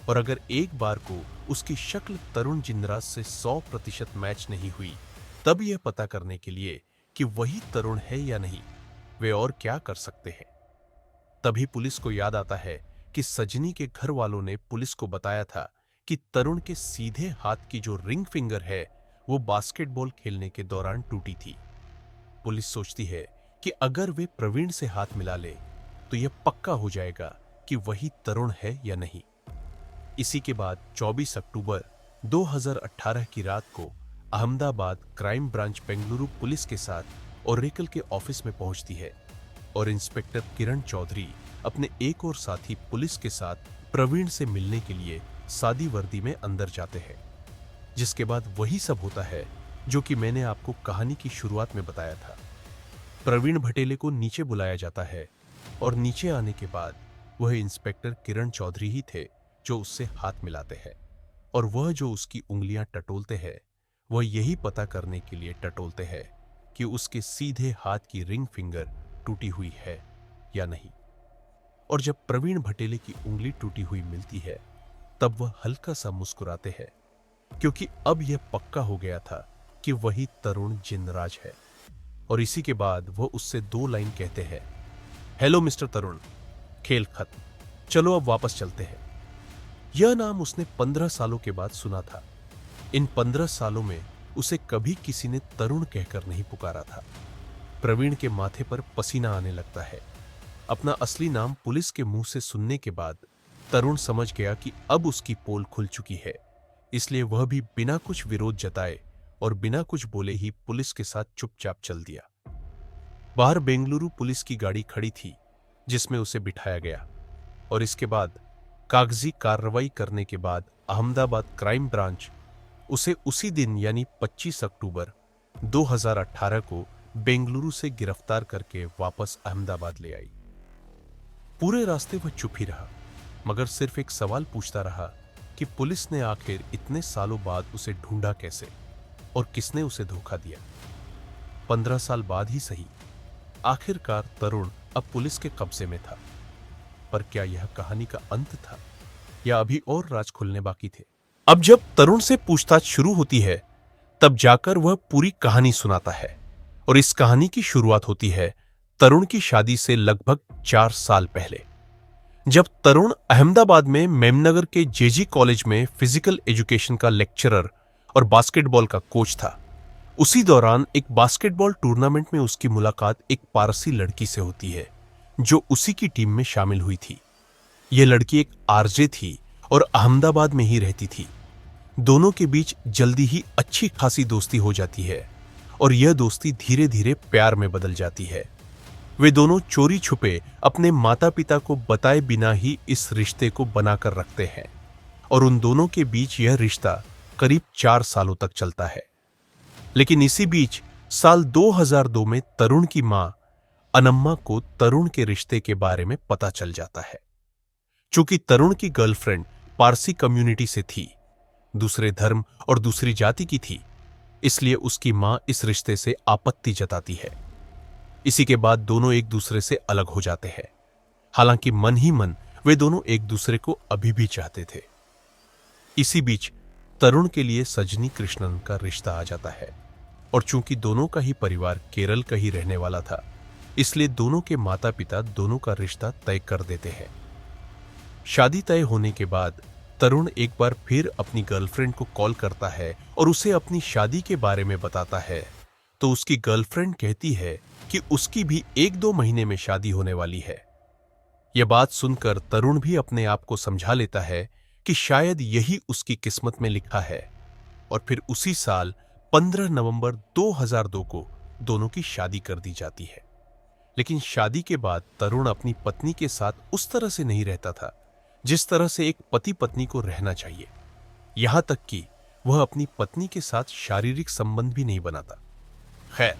और अगर एक बार को उसकी शक्ल तरुण जिन्नराज से 100% मैच नहीं हुई, तब यह पता करने के लिए कि वही तरुण है या नहीं, वे और क्या कर सकते हैं। तभी पुलिस को याद आता है कि सजनी के घर वालों ने पुलिस को बताया था कि तरुण के सीधे हाथ की जो रिंग फिंगर है वो बास्केटबॉल खेलने के दौरान टूटी थी। पुलिस सोचती है कि अगर वे प्रवीण से हाथ मिला ले तो यह पक्का हो जाएगा कि वही तरुण है या नहीं। इसी के बाद 24 अक्टूबर 2018 की रात को Ahmedabad crime branch Bengaluru police के साथ ओरेकल के ऑफिस में पहुंचती है और इंस्पेक्टर किरण चौधरी अपने एक और साथी पुलिस के साथ प्रवीण से मिलने के लिए सादी वर्दी में अंदर जाते हैं। जिसके बाद वही सब होता है जो कि मैंने आपको कहानी की शुरुआत में बताया था। प्रवीण भटेले को नीचे बुलाया जाता है और नीचे आने के बाद वह इंस्पेक्टर किरण चौधरी ही थे जो उससे हाथ मिलाते हैं, और वह जो उसकी उंगलियां टटोलते हैं वह यही पता करने के लिए टटोलते हैं कि उसके सीधे हाथ की रिंग फिंगर टूटी हुई है या नहीं। और जब प्रवीण भटेले की उंगली टूटी हुई मिलती है तब वह हल्का सा मुस्कुराते हैं, क्योंकि अब यह पक्का हो गया था कि वही तरुण जिन्नराज है। और इसी के बाद वह उससे 2 लाइन कहते हैं, हेलो मिस्टर तरुण, खेल खत्म, चलो अब वापस चलते हैं। यह नाम उसने 15 सालों के बाद सुना था। इन 15 सालों में उसे कभी किसी ने तरुण कहकर नहीं पुकारा था। प्रवीण के माथे पर पसीना आने लगता है। अपना असली नाम पुलिस के मुंह से सुनने के बाद तरुण समझ गया कि अब उसकी पोल खुल चुकी है, इसलिए वह भी बिना कुछ विरोध जताए और बिना कुछ बोले ही पुलिस के साथ चुपचाप चल दिया। बाहर बेंगलुरु पुलिस की गाड़ी खड़ी थी जिसमें उसे बिठाया गया और इसके बाद कागजी कार्रवाई करने के बाद अहमदाबाद क्राइम ब्रांच उसे उसी दिन यानी 25 अक्टूबर 2018 को बेंगलुरु से गिरफ्तार करके वापस अहमदाबाद ले आई। पूरे रास्ते वह चुप ही रहा, मगर सिर्फ एक सवाल पूछता रहा कि पुलिस ने आखिर इतने सालों बाद उसे ढूंढा कैसे और किसने उसे धोखा दिया। 15 साल बाद ही सही, आखिरकार तरुण अब पुलिस के कब्जे में था। पर क्या यह कहानी का अंत था या अभी और राज खुलने बाकी थे? अब जब तरुण से पूछताछ शुरू होती है तब जाकर वह पूरी कहानी सुनाता है और इस कहानी की शुरुआत होती है तरुण की शादी से लगभग 4 साल पहले, जब तरुण अहमदाबाद में मेमनगर के जेजी कॉलेज में फिजिकल एजुकेशन का लेक्चरर और बास्केटबॉल का कोच था। उसी दौरान एक बास्केटबॉल टूर्नामेंट में उसकी मुलाकात एक पारसी लड़की से होती है जो उसी की टीम में शामिल हुई थी। यह लड़की एक आरजे थी और अहमदाबाद में ही रहती थी। दोनों के बीच जल्दी ही अच्छी खासी दोस्ती हो जाती है और यह दोस्ती धीरे धीरे प्यार में बदल जाती है। वे दोनों चोरी छुपे अपने माता पिता को बताए बिना ही इस रिश्ते को बनाकर रखते हैं और उन दोनों के बीच यह रिश्ता करीब 4 सालों तक चलता है। लेकिन इसी बीच साल 2002 में तरुण की मां अनम्मा को तरुण के रिश्ते के बारे में पता चल जाता है। चूंकि तरुण की गर्लफ्रेंड पारसी कम्युनिटी से थी, दूसरे धर्म और दूसरी जाति की थी, इसलिए उसकी मां इस रिश्ते से आपत्ति जताती है। इसी के बाद दोनों एक दूसरे से अलग हो जाते हैं। हालांकि मन ही मन वे दोनों एक दूसरे को अभी भी चाहते थे। इसी बीच तरुण के लिए सजनी कृष्णन का रिश्ता आ जाता है और चूंकि दोनों का ही परिवार केरल का ही रहने वाला था, इसलिए दोनों के माता पिता दोनों का रिश्ता तय कर देते हैं। शादी तय होने के बाद तरुण एक बार फिर अपनी गर्लफ्रेंड को कॉल करता है और उसे अपनी शादी के बारे में बताता है, तो उसकी गर्लफ्रेंड कहती है कि उसकी भी 1-2 महीने में शादी होने वाली है। यह बात सुनकर तरुण भी अपने आप को समझा लेता है कि शायद यही उसकी किस्मत में लिखा है और फिर उसी साल 15 नवंबर 2002 को दोनों की शादी कर दी जाती है। लेकिन शादी के बाद तरुण अपनी पत्नी के साथ उस तरह से नहीं रहता था जिस तरह से एक पति पत्नी को रहना चाहिए। यहां तक कि वह अपनी पत्नी के साथ शारीरिक संबंध भी नहीं बनाता। खैर,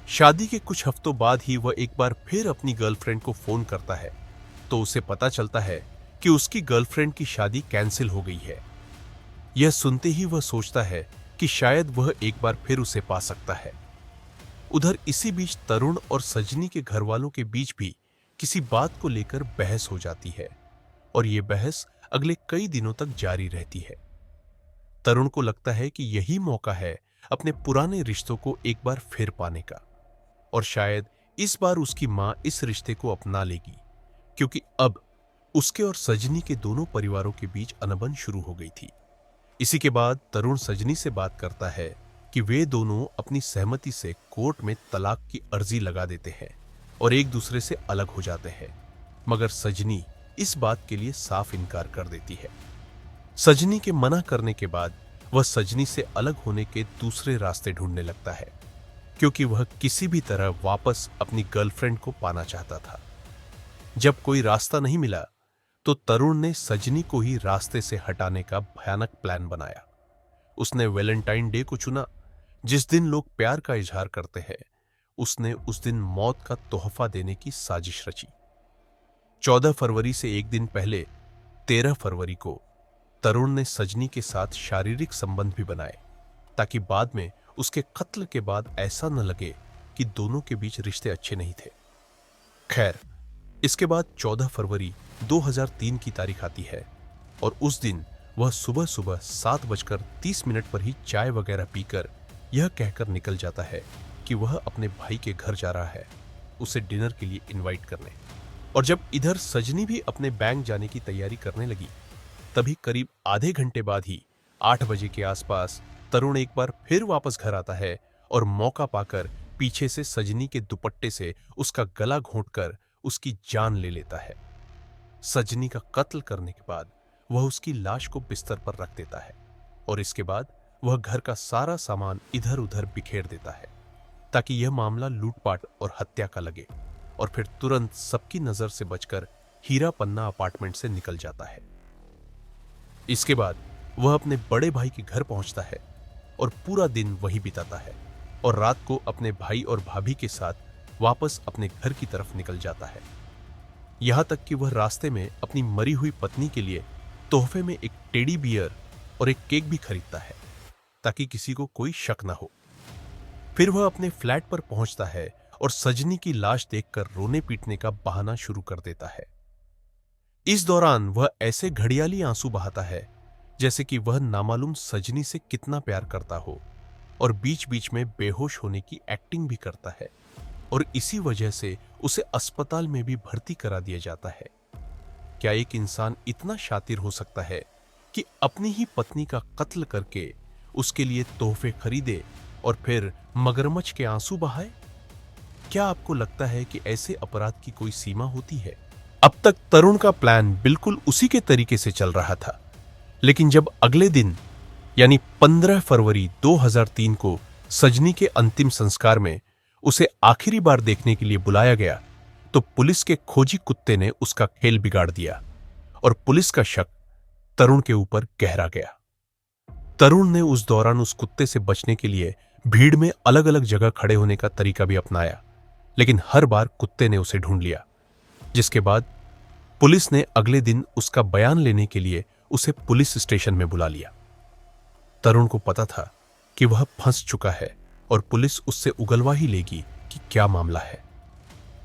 शादी के कुछ हफ्तों बाद ही वह एक बार फिर अपनी गर्लफ्रेंड को फोन करता है तो उसे पता चलता है कि उसकी गर्लफ्रेंड की शादी कैंसिल हो गई है। यह सुनते ही वह सोचता है कि शायद वह एक बार फिर उसे पा सकता है। उधर इसी बीच तरुण और सजनी के घर वालों के बीच भी किसी बात को लेकर बहस हो जाती है और यह बहस अगले कई दिनों तक जारी रहती है। तरुण को लगता है कि यही मौका है अपने पुराने रिश्तों को एक बार फिर पाने का और शायद इस बार उसकी मां इस रिश्ते को अपना लेगी, क्योंकि अब उसके और सजनी के दोनों परिवारों के बीच अनबन शुरू हो गई थी। इसी के बाद तरुण सजनी से बात करता है कि वे दोनों अपनी सहमति से कोर्ट में तलाक की अर्जी लगा देते हैं और एक दूसरे से अलग हो जाते हैं, मगर सजनी इस बात के लिए साफ इनकार कर देती है। सजनी के मना करने के बाद वह सजनी से अलग होने के दूसरे रास्ते ढूंढने लगता है, क्योंकि वह किसी भी तरह वापस अपनी गर्लफ्रेंड को पाना चाहता था। जब कोई रास्ता नहीं मिला तो तरुण ने सजनी को ही रास्ते से हटाने का भयानक प्लान बनाया। उसने वैलेंटाइन डे को चुना, जिस दिन लोग प्यार का इजहार करते हैं। उसने उस दिन मौत का तोहफा देने की साजिश रची। 14 फरवरी से एक दिन पहले 13 फरवरी को तरुण ने सजनी के साथ शारीरिक संबंध भी बनाए ताकि बाद में उसके कत्ल के बाद ऐसा न लगे कि दोनों के बीच रिश्ते अच्छे नहीं थे। खैर, इसके बाद 14 फरवरी 2003 की तारीख आती है और उस दिन वह सुबह सुबह 7:30 पर ही चाय वगैरह पीकर यह कहकर निकल जाता है कि वह अपने भाई के घर जा रहा है उसे डिनर के लिए इनवाइट करने। और जब इधर सजनी भी अपने बैंक जाने की तैयारी करने लगी, तभी करीब आधे घंटे बाद ही 8 बजे के आसपास तरुण एक बार फिर वापस घर आता है और मौका पाकर पीछे से सजनी के दुपट्टे से उसका गला घोंटकर उसकी जान ले लेता है। सजनी का कत्ल करने के बाद वह उसकी लाश को बिस्तर पर रख देता है और इसके बाद वह घर का सारा सामान इधर उधर बिखेर देता है ताकि यह मामला लूटपाट और हत्या का लगे, और फिर तुरंत सबकी नजर से बचकर हीरा पन्ना अपार्टमेंट से निकल जाता है। इसके बाद वह अपने बड़े भाई के घर पहुंचता है और पूरा दिन वहीं बिताता है और रात को अपने भाई और भाभी के साथ वापस अपने घर की तरफ निकल जाता है। यहां तक कि वह रास्ते में अपनी मरी हुई पत्नी के लिए तोहफे में एक टेडी बियर और एक केक भी खरीदता है ताकि किसी को कोई शक न हो। फिर वह अपने फ्लैट पर पहुंचता है और सजनी की लाश देखकर रोने पीटने का बहाना शुरू कर देता है। इस दौरान वह ऐसे घड़ियाली आंसू बहाता है जैसे कि वह नामालूम सजनी से कितना प्यार करता हो, और बीच बीच में बेहोश होने की एक्टिंग भी करता है, और इसी वजह से उसे अस्पताल में भी भर्ती करा दिया जाता है। क्या एक इंसान इतना शातिर हो सकता है कि अपनी ही पत्नी का कत्ल करके उसके लिए तोहफे खरीदे और फिर मगरमच्छ के आंसू बहाए? क्या आपको लगता है कि ऐसे अपराध की कोई सीमा होती है? अब तक तरुण का प्लान बिल्कुल उसी के तरीके से चल रहा था, लेकिन जब अगले दिन यानी 15 फरवरी 2003 को सजनी के अंतिम संस्कार में उसे आखिरी बार देखने के लिए बुलाया गया, तो पुलिस के खोजी कुत्ते ने उसका खेल बिगाड़ दिया और पुलिस का शक तरुण के ऊपर गहरा गया। तरुण ने उस दौरान उस कुत्ते से बचने के लिए भीड़ में अलग अलग जगह खड़े होने का तरीका भी अपनाया, लेकिन हर बार कुत्ते ने उसे ढूंढ लिया, जिसके बाद पुलिस ने अगले दिन उसका बयान लेने के लिए उसे पुलिस स्टेशन में बुला लिया। तरुण को पता था कि वह फंस चुका है और पुलिस उससे उगलवा ही लेगी कि क्या मामला है।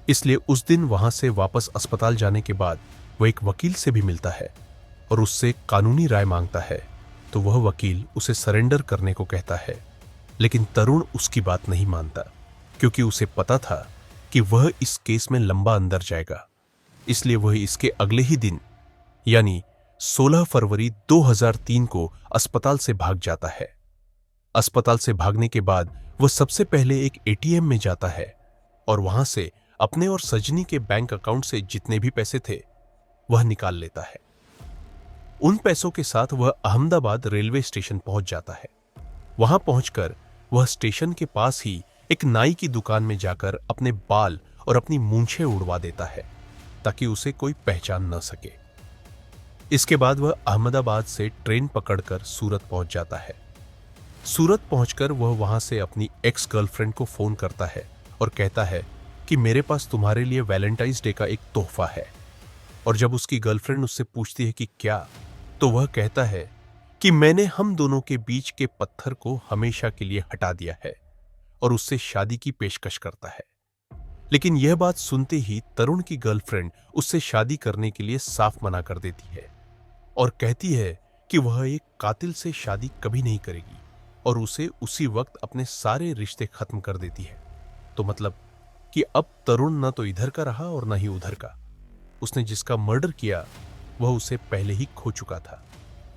इसलिए उस दिन वहां से वापस अस्पताल जाने के बाद वह एक वकील से भी मिलता है और उससे कानूनी राय मांगता है, तो वह वकील उसे सरेंडर करने को कहता है, लेकिन तरुण उसकी बात नहीं मानता क्योंकि उसे पता था कि वह इस केस में लंबा अंदर जाएगा। इसलिए वह इसके अगले ही दिन यानी 16 फरवरी 2003 को अस्पताल से भाग जाता है। अस्पताल से भागने के बाद वह सबसे पहले एक एटीएम में जाता है और वहां से अपने और सजनी के बैंक अकाउंट से जितने भी पैसे थे वह निकाल लेता है। उन पैसों के साथ वह अहमदाबाद रेलवे स्टेशन पहुंच जाता है। वहां पहुंचकर वह स्टेशन के पास ही एक नाई की दुकान में जाकर अपने बाल और अपनी मूंछें उड़वा देता है ताकि उसे कोई पहचान न सके। इसके बाद वह अहमदाबाद से ट्रेन पकड़कर सूरत पहुंच जाता है। सूरत पहुंचकर वह वहां से अपनी एक्स गर्लफ्रेंड को फोन करता है और कहता है कि मेरे पास तुम्हारे लिए वैलेंटाइंस डे का एक तोहफा है। और जब उसकी गर्लफ्रेंड उससे पूछती है कि क्या, तो वह कहता है कि मैंने हम दोनों के बीच के पत्थर को हमेशा के लिए हटा दिया है, और उससे शादी की पेशकश करता है। लेकिन यह बात सुनते ही तरुण की गर्लफ्रेंड उससे शादी करने के लिए साफ मना कर देती है और कहती है कि वह एक कातिल से शादी कभी नहीं करेगी, और उसे उसी वक्त अपने सारे रिश्ते खत्म कर देती है। तो मतलब कि अब तरुण न तो इधर का रहा और न ही उधर का। उसने जिसका मर्डर किया वह उसे पहले ही खो चुका था,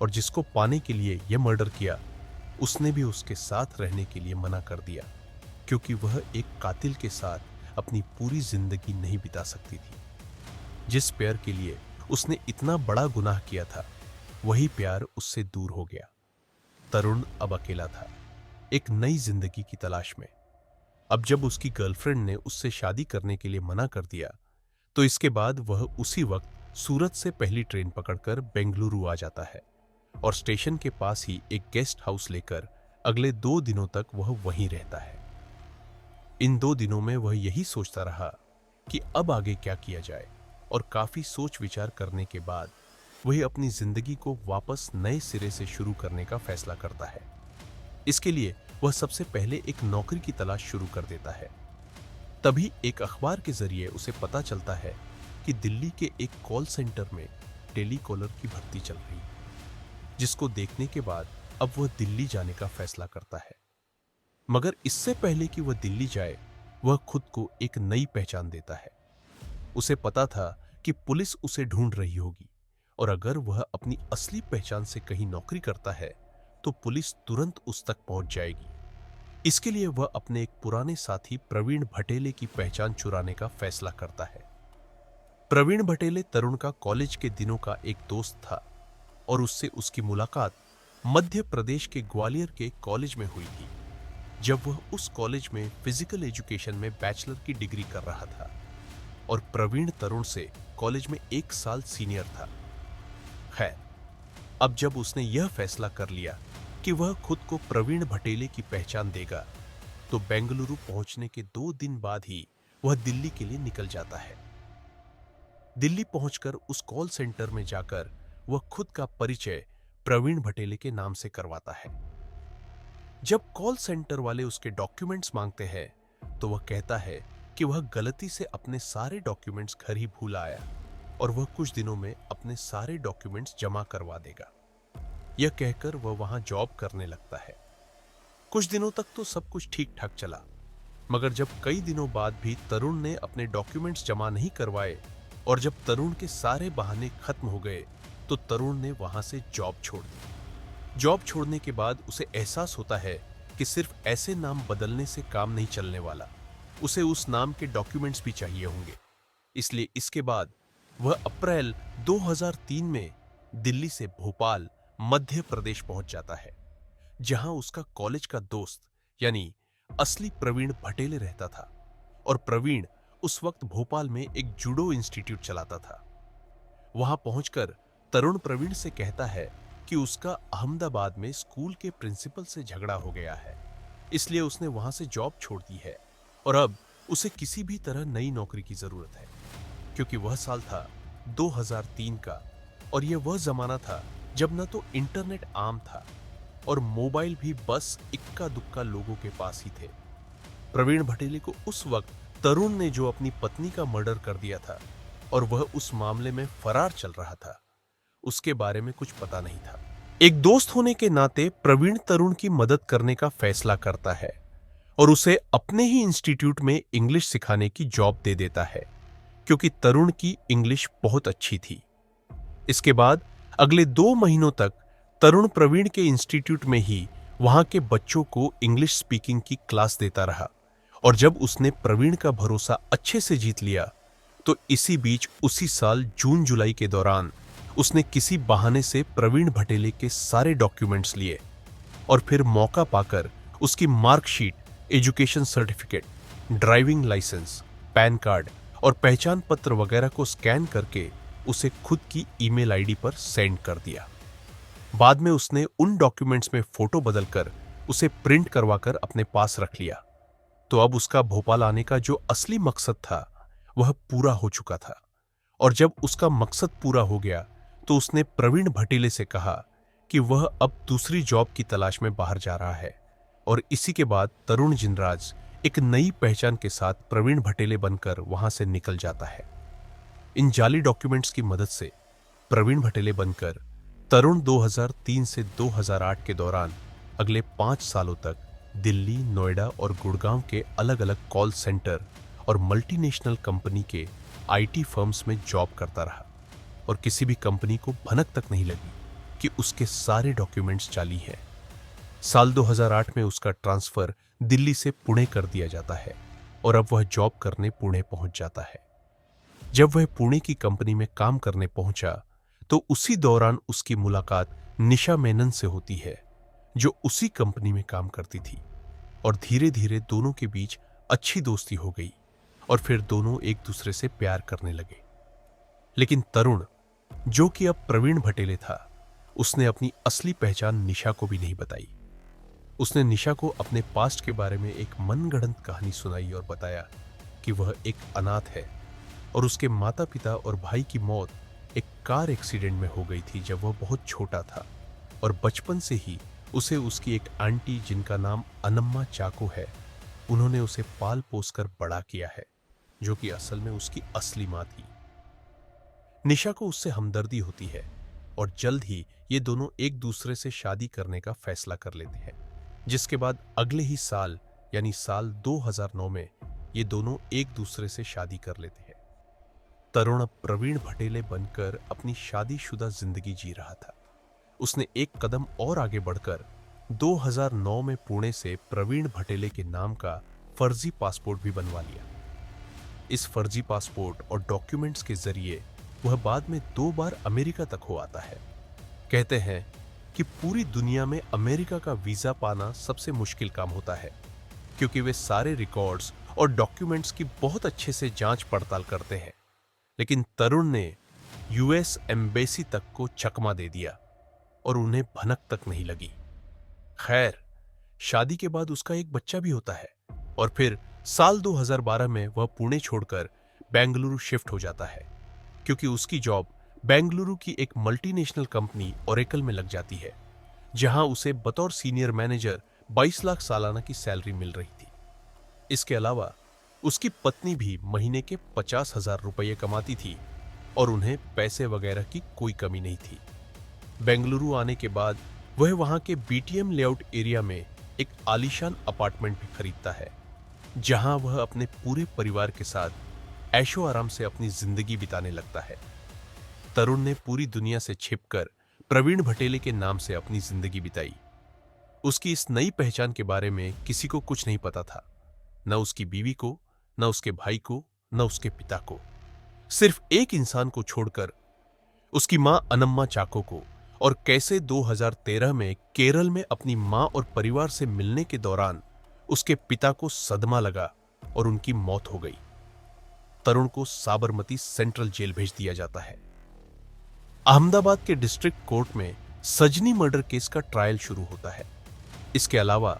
और जिसको पाने के लिए यह मर्डर किया उसने भी उसके साथ रहने के लिए मना कर दिया, क्योंकि वह एक कातिल के साथ अपनी पूरी जिंदगी नहीं बिता सकती थी। जिस प्यार के लिए उसने इतना बड़ा गुनाह किया था वही प्यार उससे दूर हो गया। तरुण अब अकेला था, एक नई जिंदगी की तलाश में। अब जब उसकी गर्लफ्रेंड ने उससे शादी करने के लिए मना कर दिया, तो इसके बाद वह उसी वक्त सूरत से पहली ट्रेन पकड़कर बेंगलुरु आ जाता है और स्टेशन के पास ही एक गेस्ट हाउस लेकर अगले 2 दिनों तक वह वहीं रहता है। इन 2 दिनों में वह यही सोचता रहा कि अब आगे क्या किया जाए, और काफी सोच विचार करने के बाद वह अपनी जिंदगी को वापस नए सिरे से शुरू करने का फैसला करता है। इसके लिए वह सबसे पहले एक नौकरी की तलाश शुरू कर देता है। तभी एक अखबार के जरिए उसे पता चलता है कि दिल्ली के एक कॉल सेंटर में टेलीकॉलर की भर्ती चल रही है, जिसको देखने के बाद अब वह दिल्ली जाने का फैसला करता है। मगर इससे पहले कि वह दिल्ली जाए, वह खुद को एक नई पहचान देता है। उसे पता था कि पुलिस उसे ढूंढ रही होगी, और अगर वह अपनी असली पहचान से कहीं नौकरी करता है तो पुलिस तुरंत उस तक पहुंच जाएगी। इसके लिए वह अपने एक पुराने साथी प्रवीण भटेले की पहचान चुराने का फैसला करता है। प्रवीण भटेले तरुण का कॉलेज के दिनों का एक दोस्त था, और उससे उसकी मुलाकात मध्य प्रदेश के ग्वालियर के कॉलेज में हुई थी, जब वह उस कॉलेज में फिजिकल एजुकेशन में बैचलर की डिग्री कर रहा था और प्रवीण तरुण से कॉलेज में 1 साल सीनियर था। खैर, अब जब उसने यह फैसला कर लिया कि वह खुद को प्रवीण भटेले की पहचान देगा, तो बेंगलुरु पहुंचने के 2 दिन बाद ही वह दिल्ली के लिए निकल जाता है। दिल्ली पहुंचकर उस कॉल सेंटर में जाकर वह खुद का परिचय प्रवीण भटेले के नाम से करवाता है। जब कॉल सेंटर वाले उसके डॉक्यूमेंट्स मांगते हैं, तो वह कहता है कि वह गलती से अपने सारे डॉक्यूमेंट्स घर ही भूल आया और वह कुछ दिनों में अपने सारे डॉक्यूमेंट्स जमा करवा देगा। यह कहकर वह वहां जॉब करने लगता है। कुछ दिनों तक तो सब कुछ ठीक ठाक चला, मगर जब कई दिनों बाद भी तरुण ने अपने डॉक्यूमेंट्स जमा नहीं करवाए और जब तरुण के सारे बहाने खत्म हो गए, तो तरुण ने वहां से जॉब छोड़ दी। जॉब छोड़ने के बाद उसे एहसास होता है कि सिर्फ ऐसे नाम बदलने से काम नहीं चलने वाला, उसे उस नाम के डॉक्यूमेंट्स भी चाहिए होंगे। इसलिए इसके बाद वह अप्रैल 2003 में दिल्ली से भोपाल मध्य प्रदेश पहुंच जाता है, जहां उसका कॉलेज का दोस्त यानी असली प्रवीण भटेले रहता था। और प्रवीण उस वक्त भोपाल में एक जूडो इंस्टीट्यूट चलाता था। वहां पहुंचकर तरुण प्रवीण से कहता है कि उसका अहमदाबाद में स्कूल के प्रिंसिपल से झगड़ा हो गया है, इसलिए उसने वहां से जॉब छोड़ दी है और अब उसे किसी भी तरह नई नौकरी की जरूरत है, क्योंकि वह साल था 2003 का और यह वह जमाना था जब न तो इंटरनेट आम था और मोबाइल भी बस इक्का दुक्का लोगों के पास ही थे। प्रवीण भटेले को उस वक्त तरुण ने जो अपनी पत्नी का मर्डर कर दिया था और वह उस मामले में फरार चल रहा था, उसके बारे में कुछ पता नहीं था। एक दोस्त होने के नाते प्रवीण तरुण की मदद करने का फैसला करता है और उसे अपने ही इंस्टीट्यूट में इंग्लिश सिखाने की जॉब दे देता है, क्योंकि तरुण की इंग्लिश बहुत अच्छी थी। इसके बाद अगले 2 महीनों तक तरुण प्रवीण के इंस्टीट्यूट में ही वहां के बच्चों को इंग्लिश स्पीकिंग की क्लास देता रहा और जब उसने प्रवीण का भरोसा अच्छे से जीत लिया, तो इसी बीच उसी साल जून जुलाई के दौरान उसने किसी बहाने से प्रवीण भटेले के सारे डॉक्यूमेंट्स लिए और फिर मौका पाकर उसकी marksheet, education certificate, driving licence, PAN card और पहचान पत्र वगैरह को स्कैन करके उसे खुद की ईमेल आईडी पर सेंड कर दिया। बाद में उसने उन डॉक्यूमेंट्स में फोटो बदलकर उसे प्रिंट करवाकर अपने पास रख लिया। तो अब उसका भोपाल आने का जो असली मकसद था वह पूरा हो चुका था और जब उसका मकसद पूरा हो गया, तो उसने प्रवीण भटेले से कहा कि वह अब दूसरी जॉब की तलाश में बाहर जा रहा है और इसी के बाद तरुण जिनराज एक नई पहचान के साथ प्रवीण भटेले बनकर वहां से निकल जाता है। इन जाली डॉक्यूमेंट्स की मदद से प्रवीण भटेले बनकर तरुण 2003 से 2008 के दौरान अगले 5 सालों तक दिल्ली, नोएडा और गुड़गांव के अलग अलग कॉल सेंटर और मल्टीनेशनल कंपनी के आईटी फर्म्स में जॉब करता रहा और किसी भी कंपनी को भनक तक नहीं लगी कि उसके सारे डॉक्यूमेंट्स जाली हैं। साल 2008 में उसका ट्रांसफर दिल्ली से पुणे कर दिया जाता है और अब वह जॉब करने पुणे पहुंच जाता है। जब वह पुणे की कंपनी में काम करने पहुंचा, तो उसी दौरान उसकी मुलाकात निशा मेनन से होती है, जो उसी कंपनी में काम करती थी और धीरे धीरे दोनों के बीच अच्छी दोस्ती हो गई और फिर दोनों एक दूसरे से प्यार करने लगे। लेकिन तरुण, जो कि अब प्रवीण भटेले था, उसने अपनी असली पहचान निशा को भी नहीं बताई। उसने निशा को अपने पास्ट के बारे में एक मनगढ़ंत कहानी सुनाई और बताया कि वह एक अनाथ है और उसके माता पिता और भाई की मौत एक कार एक्सीडेंट में हो गई थी जब वह बहुत छोटा था और बचपन से ही उसे उसकी एक आंटी, जिनका नाम अनम्मा चाको है, उन्होंने उसे पाल पोस कर बड़ा किया है, जो कि असल में उसकी असली मां थी। निशा को उससे हमदर्दी होती है और जल्द ही ये दोनों एक दूसरे से शादी करने का फैसला कर लेते हैं, जिसके बाद अगले ही साल यानी साल 2009 में ये दोनों एक दूसरे से शादी कर लेते हैं। तरुण अब प्रवीण भटेले बनकर अपनी शादीशुदा जिंदगी जी रहा था। उसने एक कदम और आगे बढ़कर 2009 में पुणे से प्रवीण भटेले के नाम का फर्जी पासपोर्ट भी बनवा लिया। इस फर्जी पासपोर्ट और डॉक्यूमेंट्स के जरिए वह बाद में 2 बार अमेरिका तक हो आता है। कहते हैं कि पूरी दुनिया में अमेरिका का वीजा पाना सबसे मुश्किल काम होता है, क्योंकि वे सारे रिकॉर्ड्स और डॉक्यूमेंट्स की बहुत अच्छे से जांच पड़ताल करते हैं। लेकिन तरुण ने यूएस एम्बेसी तक को चकमा दे दिया और उन्हें भनक तक नहीं लगी। खैर, शादी के बाद उसका एक बच्चा भी होता है और फिर साल 2012 में वह पुणे छोड़कर बेंगलुरु शिफ्ट हो जाता है, क्योंकि उसकी जॉब बेंगलुरु की एक मल्टीनेशनल कंपनी ओरेकल में लग जाती है, जहां उसे बतौर सीनियर मैनेजर 22 लाख सालाना की सैलरी मिल रही थी। इसके अलावा उसकी पत्नी भी महीने के 50,000 रुपये कमाती थी और उन्हें पैसे वगैरह की कोई कमी नहीं थी। बेंगलुरु आने के बाद वह वहां के बीटीएम लेआउट एरिया में एक आलीशान अपार्टमेंट भी खरीदता है, जहां वह अपने पूरे परिवार के साथ ऐशो आराम से अपनी जिंदगी बिताने लगता है। तरुण ने पूरी दुनिया से छिपकर प्रवीण भटेले के नाम से अपनी जिंदगी बिताई। उसकी इस नई पहचान के बारे में किसी को कुछ नहीं पता था, न उसकी बीवी को, न उसके भाई को, न उसके पिता को। सिर्फ एक इंसान को छोड़कर, उसकी मां अनम्मा चाको को, और कैसे 2013 में केरल में अपनी मां और परिवार से मिलने के दौरान उसके पिता को सदमा लगा और उनकी मौत हो गई। तरुण को साबरमती सेंट्रल जेल भेज दिया जाता है। अहमदाबाद के डिस्ट्रिक्ट कोर्ट में सजनी मर्डर केस का ट्रायल शुरू होता है। इसके अलावा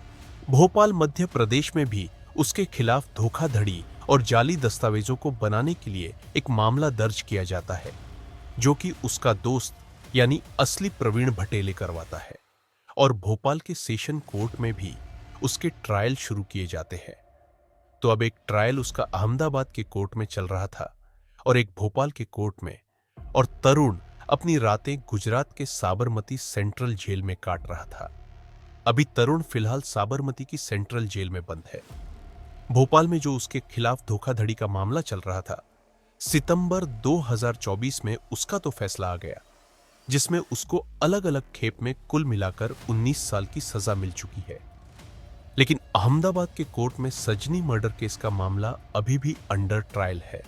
भोपाल मध्य प्रदेश में भी उसके खिलाफ धोखाधड़ी और जाली दस्तावेजों को बनाने के लिए एक मामला दर्ज किया जाता है, जो कि उसका दोस्त यानी असली प्रवीण भटेले करवाता है। और भोपाल के सेशन कोर्ट में भी उसके ट्रायल शुरू किए जाते हैं। तो अब एक ट्रायल उसका अहमदाबाद के कोर्ट में चल रहा था और एक भोपाल के कोर्ट में, और तरुण अपनी रातें गुजरात के साबरमती सेंट्रल जेल में काट रहा था। अभी तरुण फिलहाल साबरमती की सेंट्रल जेल में बंद है। भोपाल में जो उसके खिलाफ धोखाधड़ी का मामला चल रहा था, सितंबर 2024 में उसका तो फैसला आ गया, जिसमें उसको अलग अलग खेप में कुल मिलाकर 19 साल की सजा मिल चुकी है। लेकिन अहमदाबाद के कोर्ट में सजनी मर्डर केस का मामला अभी भी अंडर ट्रायल है,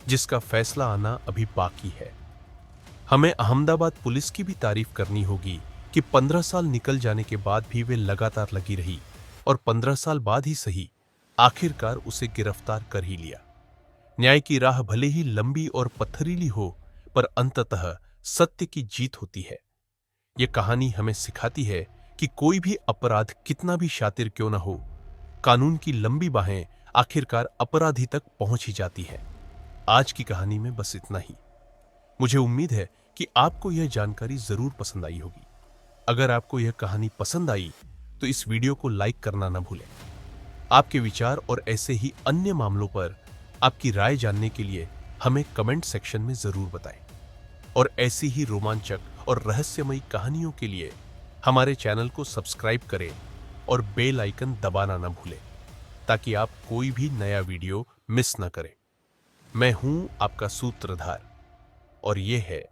जिसका फैसला आना अभी बाकी है। हमें अहमदाबाद पुलिस की भी तारीफ करनी होगी कि 15 साल निकल जाने के बाद भी वे लगातार लगी रही और 15 साल बाद ही सही आखिरकार उसे गिरफ्तार कर ही लिया। न्याय की राह भले ही लंबी और पत्थरीली हो, पर अंततः सत्य की जीत होती है। यह कहानी हमें सिखाती है कि कोई भी अपराध कितना भी शातिर क्यों न हो, कानून की लंबी बाहें आखिरकार अपराधी तक पहुंच ही जाती है। आज की कहानी में बस इतना ही। मुझे उम्मीद है कि आपको यह जानकारी जरूर पसंद आई होगी। अगर आपको यह कहानी पसंद आई तो इस वीडियो को लाइक करना न भूलें। आपके विचार और ऐसे ही अन्य मामलों पर आपकी राय जानने के लिए हमें कमेंट सेक्शन में जरूर बताएं। और ऐसी ही रोमांचक और रहस्यमयी कहानियों के लिए हमारे चैनल को सब्सक्राइब करें और बेल आइकन दबाना न भूलें, ताकि आप कोई भी नया वीडियो मिस न करें। मैं हूं आपका सूत्रधार और ये है